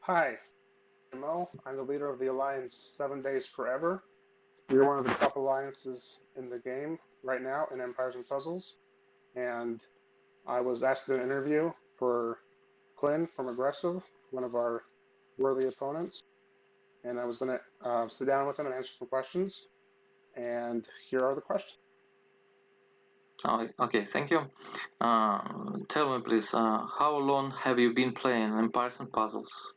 Hi, Ninjamoe. I'm the leader of the Alliance 7 Days Forever. We're one of the top alliances in the game right now in Empires and Puzzles. And I was asked to do an interview for KliN from Aggressive, one of our worthy opponents. And I was going to sit down with him and answer some questions. And here are the questions. Okay, thank you. Tell me, please, how long have you been playing Empires and Puzzles?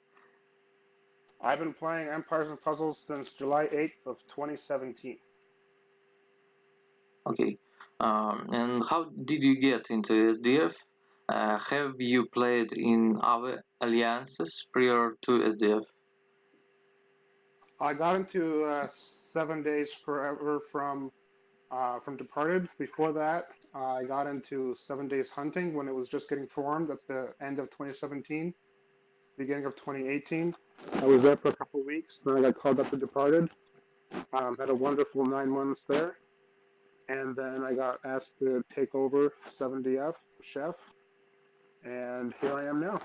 I've been playing Empires and Puzzles since July 8th of 2017. Okay, and how did you get into SDF? Have you played in other alliances prior to SDF? I got into 7 Days Forever from Departed. Before that, I got into 7 Days Hunting when it was just getting formed at the end of 2017, beginning of 2018. I was there for a couple of weeks, then I got called up to Departed. Had a wonderful 9 months there, and then I got asked to take over 7DF chef, and here I am now.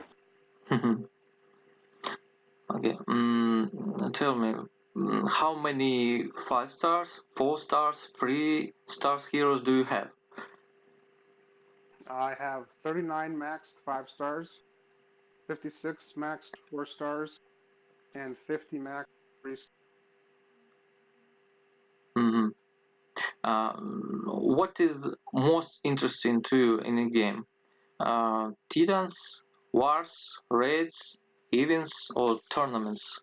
Okay, tell me, how many 5 stars, 4 stars, 3 stars heroes do you have? I have 39 maxed 5 stars, 56 maxed 4 stars, and 50 maxed 3 stars. Mhm. What is most interesting to you in a game? Titans, wars, raids, events, or tournaments?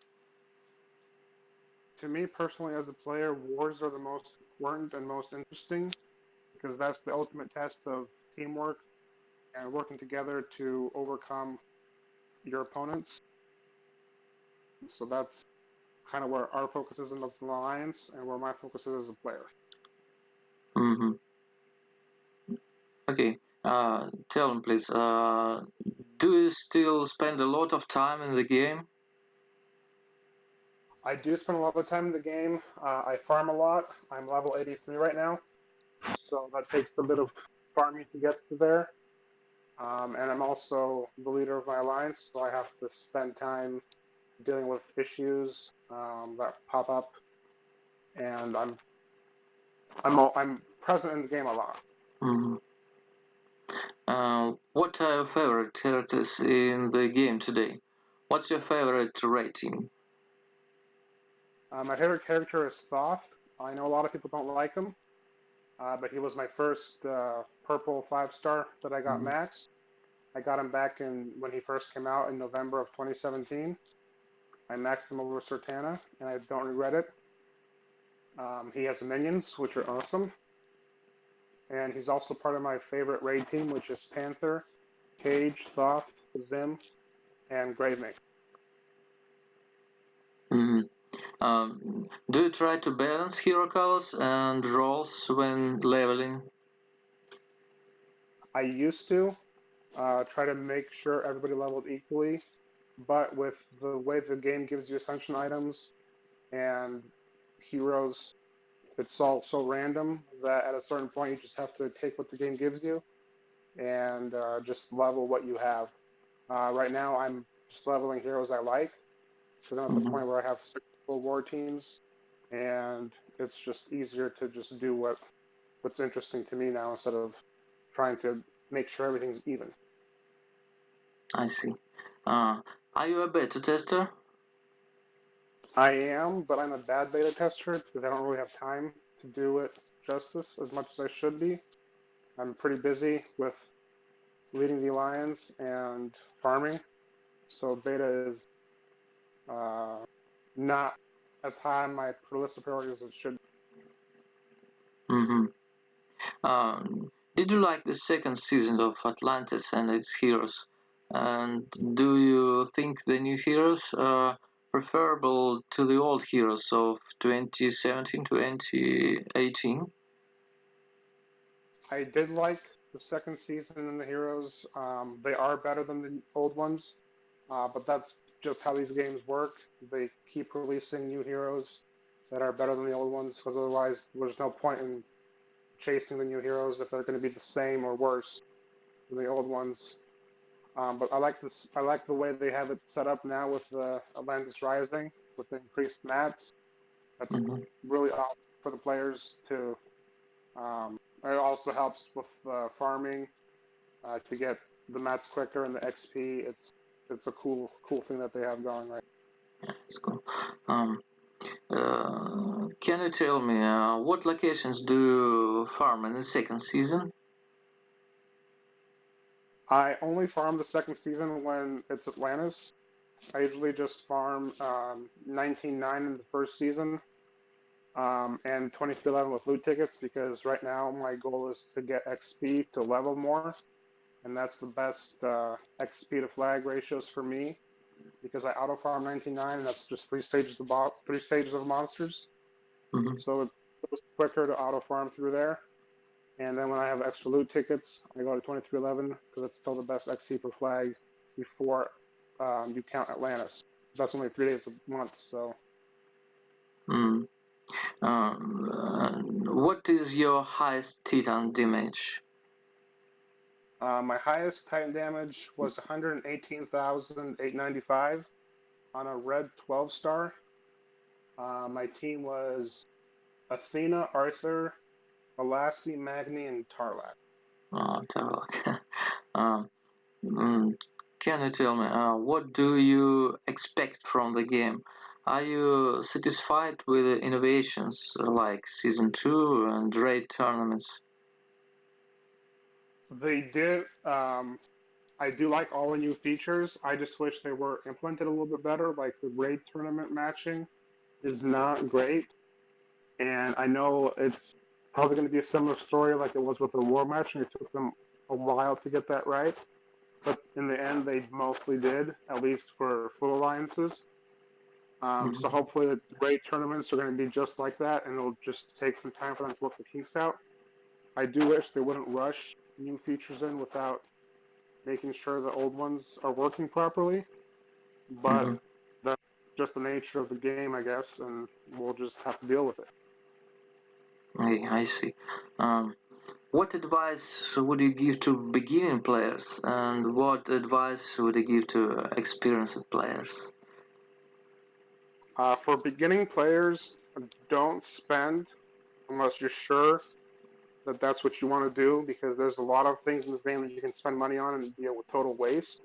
To me personally, as a player, wars are the most important and most interesting because that's the ultimate test of teamwork and working together to overcome your opponents. So that's kind of where our focus is in the alliance and where my focus is as a player. Mm-hmm. Okay, tell me please, do you still spend a lot of time in the game? I do spend a lot of time in the game. I farm a lot. I'm level 83 right now, so that takes a bit of farming to get to there. And I'm also the leader of my alliance, so I have to spend time dealing with issues that pop up, and I'm present in the game a lot. Mm-hmm. What are your favorite characters in the game today? What's your favorite rating? My favorite character is Thoth. I know a lot of people don't like him, but he was my first purple 5 star that I got Mm-hmm. max. I got him back in when he first came out in November of 2017. I maxed him over Sertana, and I don't regret it. He has minions, which are awesome, and he's also part of my favorite raid team, which is Panther, Cage, Thoth, Zim, and Gravemaker. Mm-hmm. Do you try to balance hero colors and roles when leveling? I used to try to make sure everybody leveled equally, but with the way the game gives you ascension items and heroes, it's all so random that at a certain point you just have to take what the game gives you and just level what you have. Right now, I'm just leveling heroes I like, because I'm at the Mm-hmm. point where I have 6 full war teams, and it's just easier to just do what's interesting to me now instead of trying to make sure everything's even. I see. Uh, are you a beta tester? I am, but I'm a bad beta tester because I don't really have time to do it justice as much as I should be. I'm pretty busy with leading the alliance and farming, so beta is uh, not as high on my list of priorities as it should. Mm-hmm. Did you like the second season of Atlantis and its heroes? And do you think the new heroes are preferable to the old heroes of 2017 to 2018? I did like the second season and the heroes. They are better than the old ones, but that's just how these games work. They keep releasing new heroes that are better than the old ones, because otherwise there's no point in chasing the new heroes if they're going to be the same or worse than the old ones. But I like this. I like the way they have it set up now with the Atlantis Rising with the increased mats. That's Mm-hmm. really awesome for the players to. It also helps with farming to get the mats quicker and the XP. It's a cool thing that they have going right. That's cool. Um, can you tell me what locations do you farm in the second season? I only farm the second season when it's Atlantis. I usually just farm 19.9 in the first season and 2311 with loot tickets because right now my goal is to get XP to level more, and that's the best XP to flag ratios for me because I auto farm 19.9 and that's just three stages of monsters. Mm-hmm. So it's quicker to auto farm through there. And then when I have extra loot tickets, I go to 2311 because it's still the best XP per flag before you count Atlantis. That's only 3 days a month, so Mm. What is your highest Titan damage? my highest Titan damage was 118,895 on a red 12 star. My team was Athena, Arthur, Alassi, Magni, and Tarlak. Oh, terrible. um, mm, can you tell me what do you expect from the game? Are you satisfied with the innovations like Season 2 and raid tournaments? They did. I do like all the new features. I just wish they were implemented a little bit better. Like the raid tournament matching is not great, and I know it's probably going to be a similar story like it was with the war match, and it took them a while to get that right. But in the end, they mostly did, at least for full alliances. So Mm-hmm. hopefully the raid tournaments are going to be just like that, and it'll just take some time for them to work the kinks out. I do wish they wouldn't rush new features in without making sure the old ones are working properly. But Mm-hmm. that's just the nature of the game, I guess, and we'll just have to deal with it. I see. Um, what advice would you give to beginning players, and what advice would you give to experienced players? For beginning players, don't spend unless you're sure that that's what you want to do, because there's a lot of things in this game that you can spend money on and be a total waste.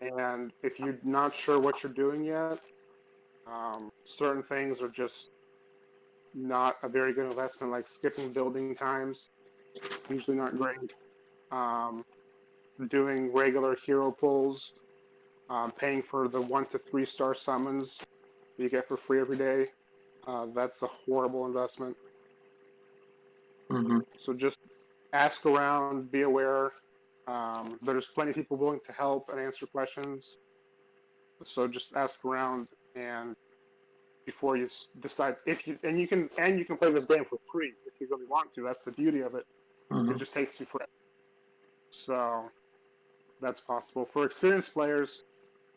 And if you're not sure what you're doing yet, certain things are just not a very good investment, like skipping building times, usually not great. Um, Doing regular hero pulls, paying for the 1 to 3 star summons that you get for free every day. That's a horrible investment. Mm-hmm. So just ask around, be aware. There's plenty of people willing to help and answer questions. So just ask around and before you decide if you and you can play this game for free if you really want to. That's the beauty of it. It Mm-hmm. just takes you forever. So that's possible for experienced players.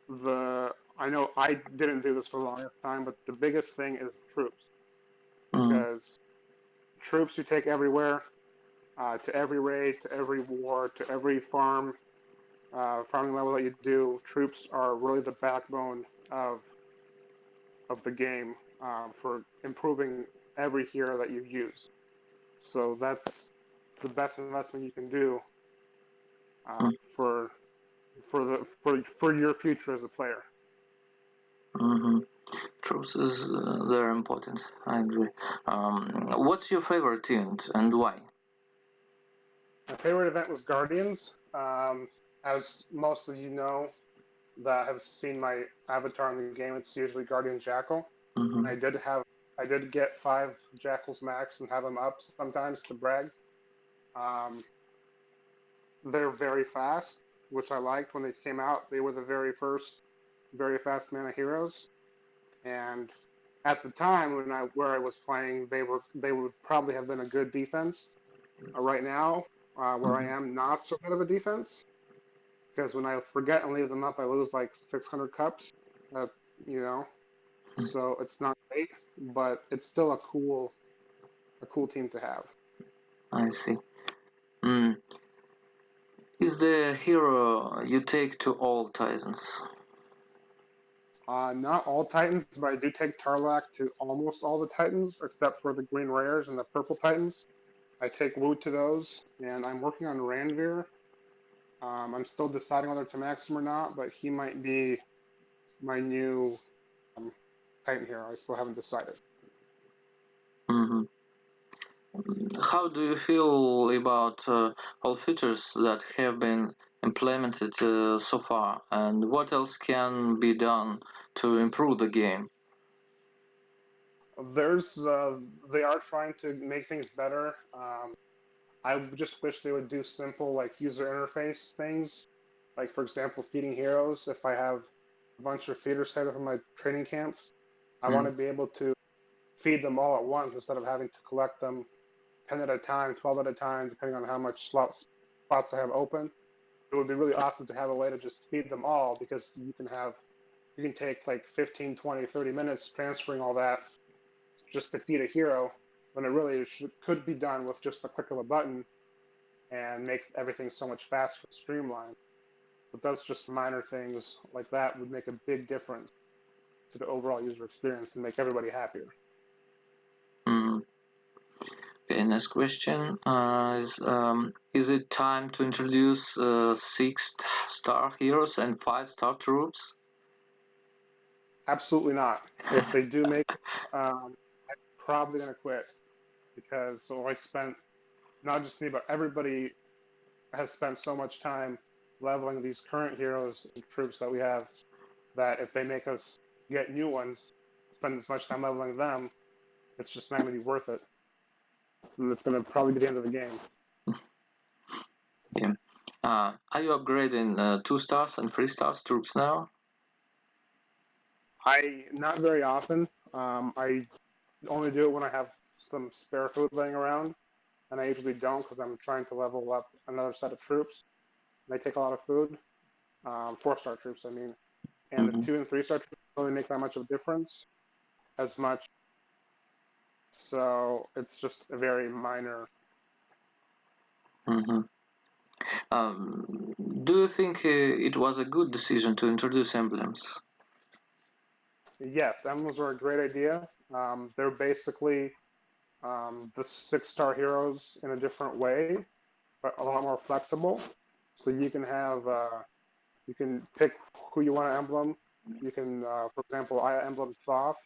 The I know I didn't do this for the longest time, but the biggest thing is troops Mm-hmm. because troops you take everywhere, to every raid, to every war, to every farming level that you do. Troops are really the backbone of the game for improving every hero that you use. So that's the best investment you can do for for your future as a player. Mm-hmm. Truth is very important. I agree. What's your favorite event and why? My favorite event was Guardians. As most of you know that have seen my avatar in the game, it's usually Guardian Jackal. Mm-hmm. I did get 5 Jackals max and have them up sometimes to brag. Um, they're very fast, which I liked when they came out. They were the very first very fast mana heroes, and at the time where I was playing, they would probably have been a good defense. Right now, where I Mm-hmm. am, not so good of a defense because when I forget and leave them up, I lose like 600 cups. Uh, you know, so it's not great, but it's still a cool team to have. I see. Mm. Is the hero you take to all Titans? Not all Titans, but I do take Tarlac to almost all the Titans, except for the Green Rares and the Purple Titans. I take Wu to those, and I'm working on Ranveer. I'm still deciding whether to max him or not, but he might be my new um, Titan hero. I still haven't decided. Mm-hmm. How do you feel about all features that have been implemented so far, and what else can be done to improve the game? There's they are trying to make things better. I just wish they would do simple like user interface things. Like for example, feeding heroes. If I have a bunch of feeders set up in my training camps, I want Mm. to be able to feed them all at once instead of having to collect them 10 at a time, 12 at a time, depending on how much spots I have open. It would be really awesome to have a way to just feed them all because you can take like 15, 20, 30 minutes transferring all that just to feed a hero when it really could be done with just a click of a button and make everything so much faster and streamlined. But those just minor things like that would make a big difference to the overall user experience and make everybody happier. Mm. Okay, next question is it time to introduce 6-star heroes and 5-star troops? Absolutely not. If they do make it, I'm probably going to quit because I spent, not just me, but everybody has spent so much time leveling these current heroes and troops that we have that if they make us get new ones, spend as much time leveling them, it's just not going to be worth it. And it's going to probably be the end of the game. Yeah. Are you upgrading 2 stars and 3 stars troops now? I not very often. I only do it when I have some spare food laying around, and I usually don't because I'm trying to level up another set of troops. They take a lot of food. 4-star troops, I mean, and the Mm-hmm. 2 and 3-star troops don't really make that much of a difference, as much. So it's just a very minor. Mm-hmm. Do you think it was a good decision to introduce emblems? Yes, emblems are a great idea. They're basically the 6-star heroes in a different way, but a lot more flexible. So you can pick who you want to emblem. You can, for example, I emblem Thoth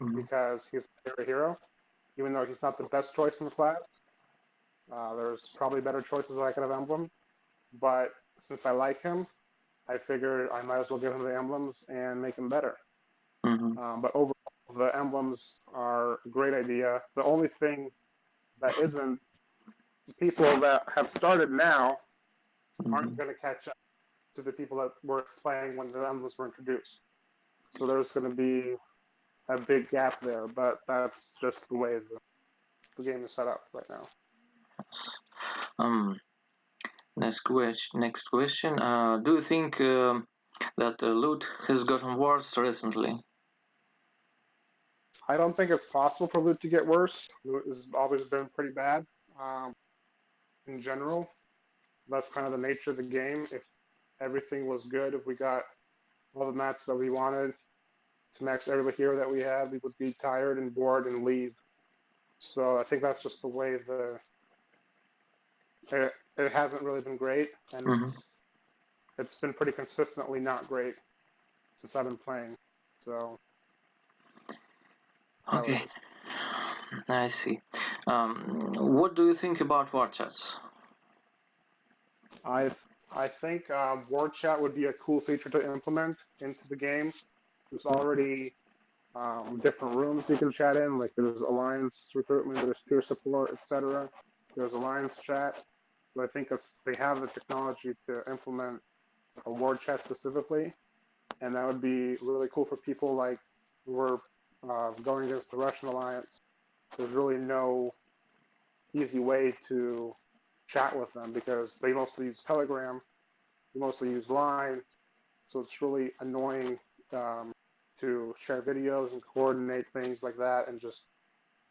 Mm-hmm. because he's my favorite hero, even though he's not the best choice in the class. There's probably better choices that I could have emblem, but since I like him, I figured I might as well give him the emblems and make him better. Mm-hmm. But overall, the emblems are a great idea. The only thing that isn't, people that have started now aren't Mm-hmm. going to catch up to the people that were playing when the emblems were introduced. So there's going to be a big gap there, but that's just the way the game is set up right now. Um, Next question. Do you think that loot has gotten worse recently? I don't think it's possible for loot to get worse. Loot has always been pretty bad in general. That's kind of the nature of the game. If everything was good, if we got all the mats that we wanted to max every hero that we had, we would be tired and bored and leave. So I think that's just the way it hasn't really been great, and Mm-hmm. it's been pretty consistently not great since I've been playing. So how it Okay, is. I see. What do you think about war chats? I I think war chat would be a cool feature to implement into the game. There's already different rooms you can chat in, like there's alliance recruitment, there's peer support, etc. There's alliance chat. So I think they have the technology to implement a war chat specifically, and that would be really cool for people like who are going against the Russian alliance. There's really no easy way to chat with them because they mostly use Telegram, they mostly use Line, so it's really annoying um, to share videos and coordinate things like that and just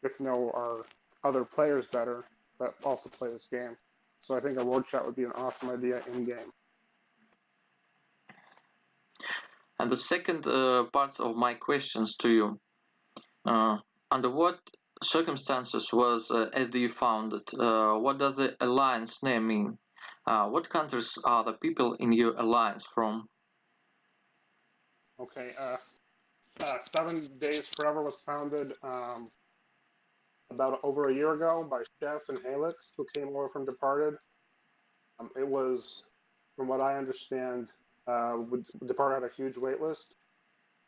get to know our other players better that also play this game. So I think a world chat would be an awesome idea in game. And the second parts of my questions to you. Under what circumstances was SD founded? What does the alliance name mean? What countries are the people in your alliance from? Okay, 7 Days Forever was founded about over a year ago by Chef and Halix, who came over from Departed. It was, from what I understand, Departed had a huge wait list,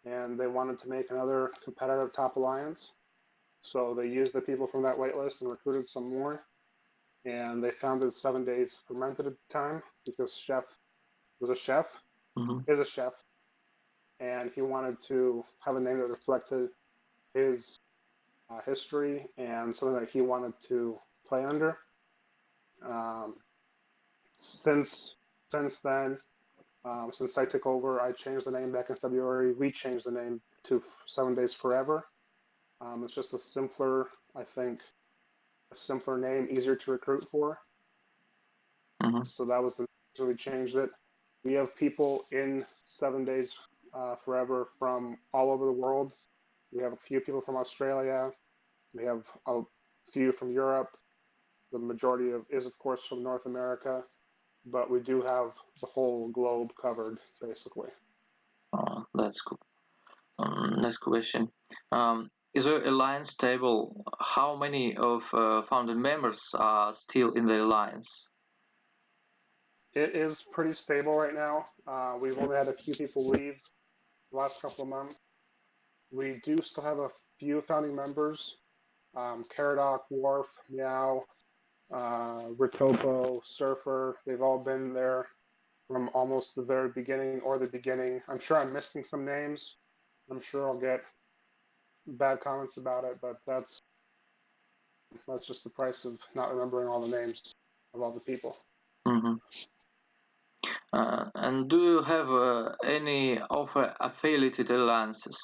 and they wanted to make another competitive top alliance. So they used the people from that wait list and recruited some more. And they founded 7 Days Fermented at the time because Chef was a chef, is a chef, and he wanted to have a name that reflected his history and something that he wanted to play under. Since then, since I took over, I changed the name back in February. We changed the name to 7 Days Forever. It's just a simpler, I think, a simpler name, easier to recruit for. So that was the reason we changed it. We have people in 7 Days Forever from all over the world. We have a few people from Australia. We have a few from Europe. The majority is, of course, from North America. But we do have the whole globe covered, basically. That's cool. Next question. Is your alliance stable? How many of founding members are still in the alliance? It is pretty stable right now. We've only had a few people leave the last couple of months. We do still have a few founding members. Caradoc, Worf, Meow, Ritopo, Surfer, they've all been there from almost the very beginning or the beginning. I'm sure I'm missing some names. I'm sure I'll get bad comments about it, but that's just the price of not remembering all the names of all the people. And do you have any other affiliated alliances?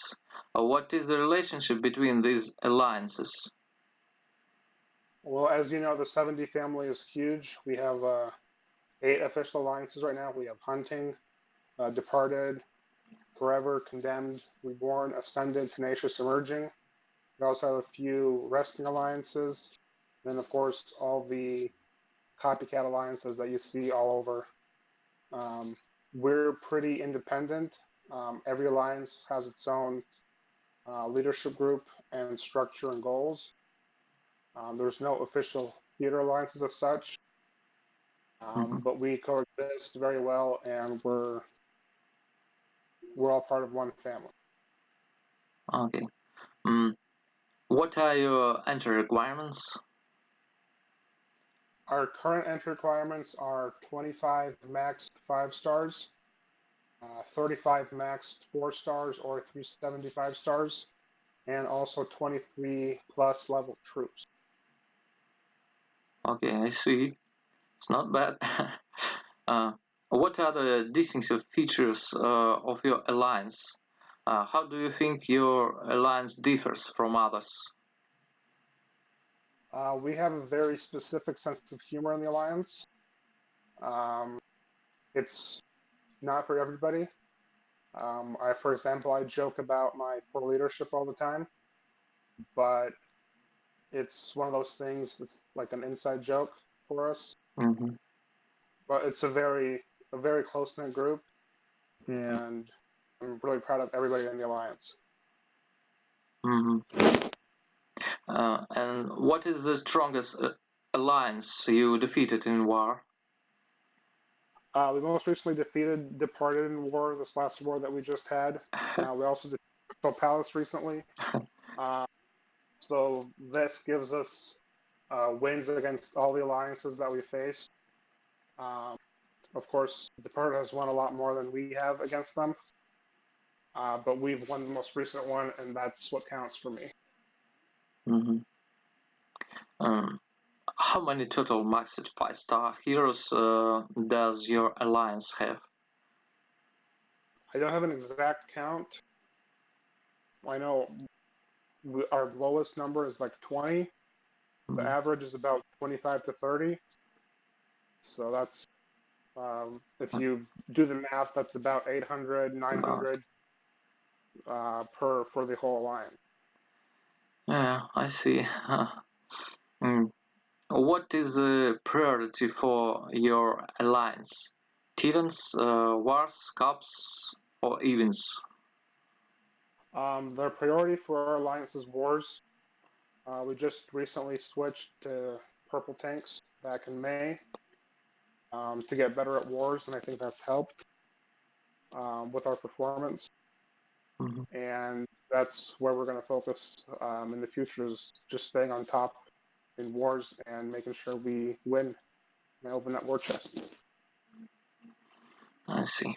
What is the relationship between these alliances? Well, as you know, the 7D family is huge. We have 8 official alliances right now. We have Hunting, Departed, Forever, Condemned, Reborn, Ascended, Tenacious, Emerging. We also have a few resting alliances. And then, of course, all the copycat alliances that you see all over. We're pretty independent. Every alliance has its own leadership group and structure and goals. There's no official theater alliances as such, but we coexist very well, and we're all part of one family. Okay. What are your entry requirements? Our current entry requirements are 25 max 5 stars, 35 max 4 stars or 375 stars, and also 23 plus level troops. Okay, I see. It's not bad. What are the distinctive features of your alliance? How do you think your alliance differs from others? We have a very specific sense of humor in the alliance. It's not for everybody. For example, I joke about my poor leadership all the time, but it's one of those things. It's like an inside joke for us. But it's a very close knit group, and I'm really proud of everybody in the alliance. And what is the strongest alliance you defeated in war? We most recently defeated Departed in war, this last war that we just had. We also defeated Crystal Palace recently. So this gives us wins against all the alliances that we face. Of course, Departed has won a lot more than we have against them. But we've won the most recent one, and that's what counts for me. How many total maxed 5-star heroes does your alliance have? I don't have an exact count. I know our lowest number is like 20. The average is about 25 to 30. So that's if you do the math, that's about 800, 900 for the whole alliance. Yeah, I see. Mm. What is the priority for your alliance? Titans, wars, cups, or events? The priority for our alliance is wars. We just recently switched to purple tanks back in May to get better at wars, and I think that's helped with our performance. Mhm. And that's where we're going to focus in the future is just staying on top in wars and making sure we win and open that war chest. I see.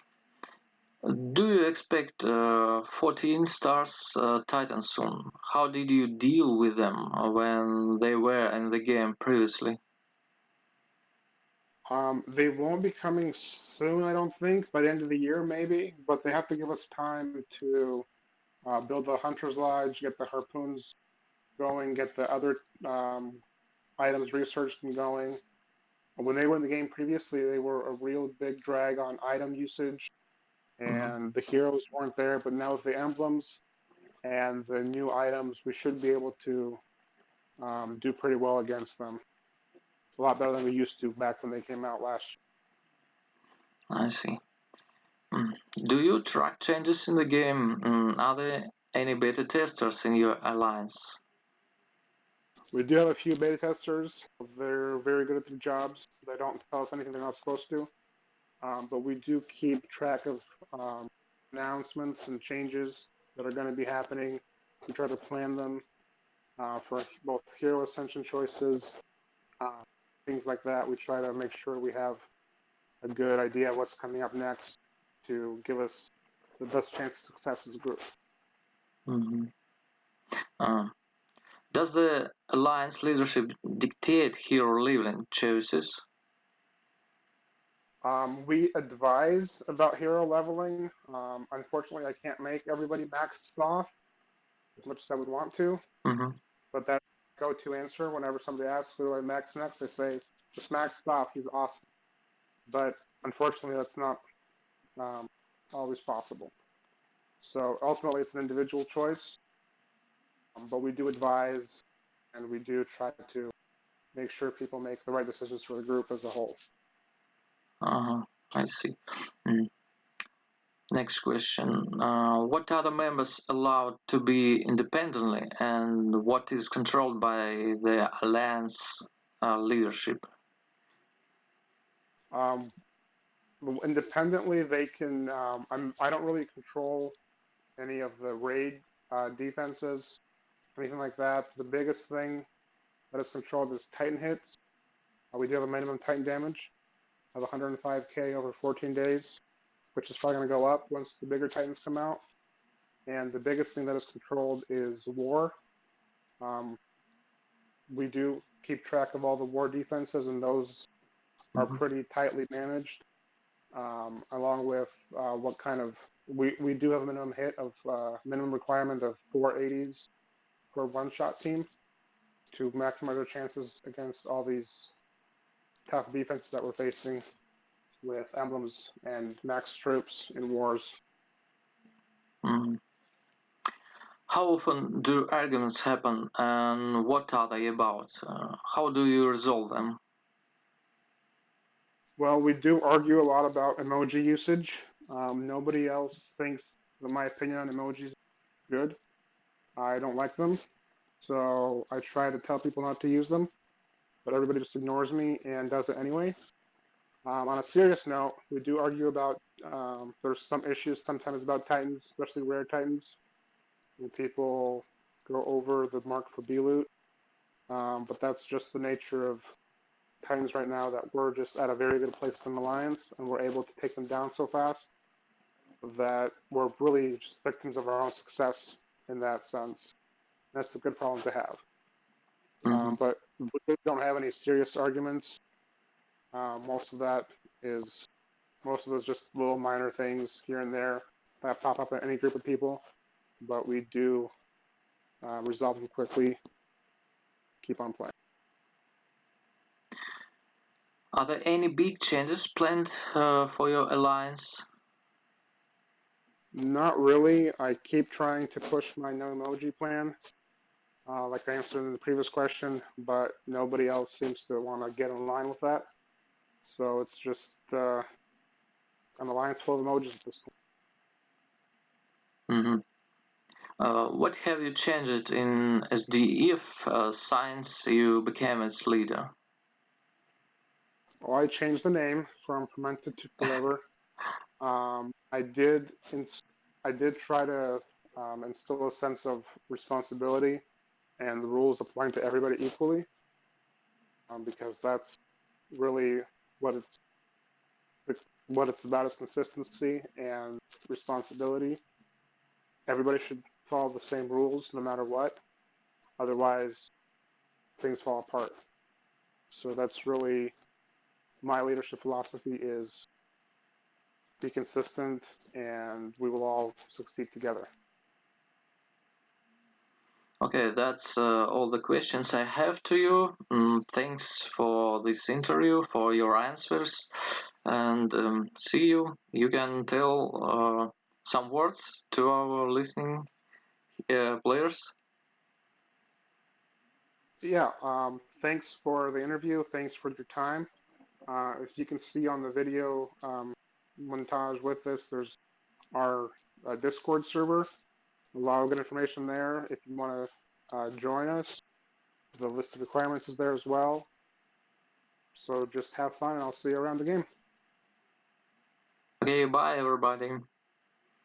Do you expect 14 stars Titans soon? How did you deal with them when they were in the game previously? They won't be coming soon, I don't think, by the end of the year, maybe, but they have to give us time to build the Hunter's Lodge, get the harpoons going, get the other items researched and going. When they were in the game previously, they were a real big drag on item usage, Mhm. and the heroes weren't there. But now with the emblems and the new items, we should be able to do pretty well against them. A lot better than we used to back when they came out last year. I see. Mm. Do you track changes in the game? Are there any beta testers in your alliance? We do have a few beta testers. They're very good at their jobs. They don't tell us anything they're not supposed to. But we do keep track of um, announcements and changes that are going to be happening. We try to plan them for both hero ascension choices, uh, things like that. We try to make sure we have a good idea of what's coming up next to give us the best chance of success as a group. Mhm. Uh, does the alliance leadership dictate hero leveling choices? We advise about hero leveling. Unfortunately, I can't make everybody max off as much as I would want to, Mhm. but that go-to answer whenever somebody asks who do I max next, they say just max off. He's awesome, but unfortunately, that's not um, always possible. So ultimately, it's an individual choice, but we do advise and we do try to make sure people make the right decisions for the group as a whole. Uh-huh. I see. Mm. Next question. What are the members allowed to be independently, and what is controlled by the alliance leadership? Um, Independently, they can. I don't really control any of the raid defenses, anything like that. The biggest thing that is controlled is Titan hits. We do have a minimum Titan damage of 105k over 14 days, which is probably going to go up once the bigger Titans come out. And the biggest thing that is controlled is war. Um, we do keep track of all the war defenses, and those are Mhm. pretty tightly managed, along with what kind of. We do have a minimum hit of minimum requirement of 480s per one shot team to maximize our chances against all these tough defenses that we're facing with emblems and max troops in wars. Mhm. How often do arguments happen, and what are they about? How do you resolve them? Well, we do argue a lot about emoji usage. Nobody else thinks, in my opinion, on emojis good. I don't like them, so I try to tell people not to use them, but everybody just ignores me and does it anyway. On a serious note, we do argue about there's some issues sometimes about Titans, especially rare Titans, when people go over the mark for B loot. But that's just the nature of Titans right now that we're just at a very good place in Alliance and we're able to take them down so fast that we're really just victims of our own success in that sense. That's a good problem to have. Mhm. But we don't have any serious arguments. Most of that is most of those just little minor things here and there that pop up in any group of people. But we do resolve them quickly. Keep on playing. Are there any big changes planned for your alliance? Not really. I keep trying to push my no emoji plan, like I answered in the previous question, but nobody else seems to want to get in line with that. So it's just an alliance full of emojis at this point. Mm-hmm. What have you changed in SDEF since you became its leader? Well, I changed the name from Fermented to Forever. Um, I did I did try to instill a sense of responsibility and the rules applying to everybody equally, because that's really what it's what it's about is consistency and responsibility. Everybody should follow the same rules no matter what. Otherwise, things fall apart. So that's really my leadership philosophy is be consistent and we will all succeed together. Okay, that's all the questions I have to you. Thanks for this interview, for your answers, and see you. You can tell some words to our listening players. Yeah, thanks for the interview. Thanks for your time. As you can see on the video montage with this, there's our Discord server. A lot of good information there. If you want to join us, the list of requirements is there as well. So just have fun, and I'll see you around the game. Okay, bye everybody.